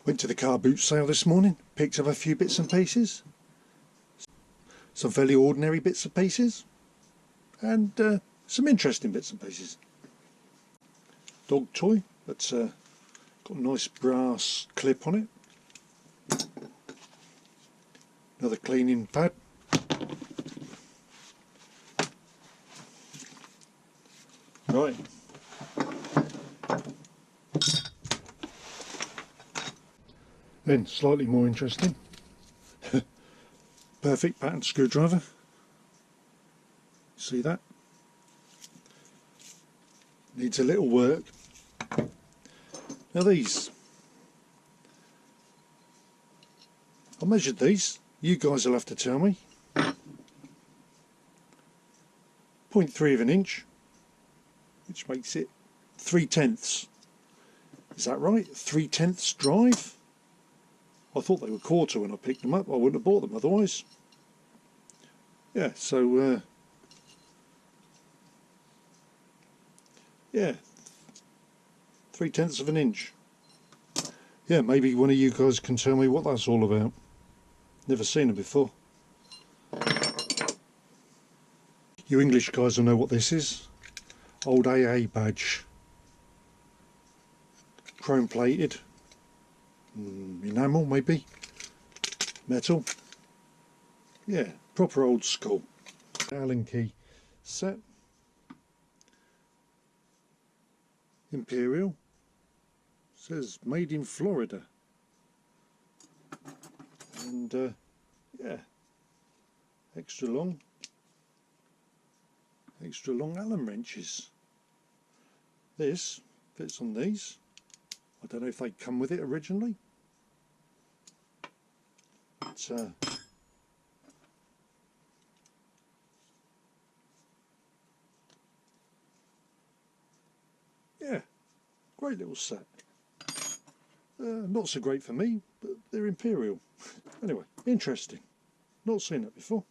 Went to the Carboot sale this morning, picked up a few bits and pieces. Some fairly ordinary bits and pieces, and some interesting bits and pieces. Dog toy that's got a nice brass clip on it. Another cleaning pad. Right. Then, slightly more interesting, perfect pattern screwdriver. See that? Needs a little work. Now these, I measured these, you guys will have to tell me. 0.3 of an inch, which makes it 3/10. Is that right? 3/10 drive? I thought they were quarter when I picked them up. I wouldn't have bought them otherwise. Yeah, so yeah, 3/10 of an inch. Yeah, maybe one of you guys can tell me what that's all about. Never seen it before. You English guys will know what this is. Old AA badge. Chrome plated. Enamel maybe. Metal. Yeah, proper old school. Allen key set. Imperial. Says made in Florida. And yeah, extra long Allen wrenches. This fits on these. I don't know if they come with it originally, but yeah, great little set. Not so great for me, but they're Imperial. Anyway, interesting. Not seen it before.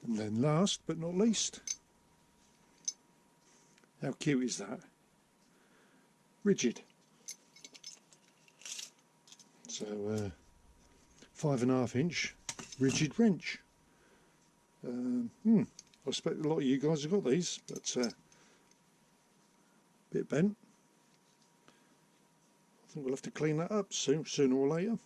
And then last but not least, how cute is that? Rigid. So 5.5 inch rigid wrench. I expect a lot of you guys have got these, but a bit bent. I think we'll have to clean that up soon, sooner or later.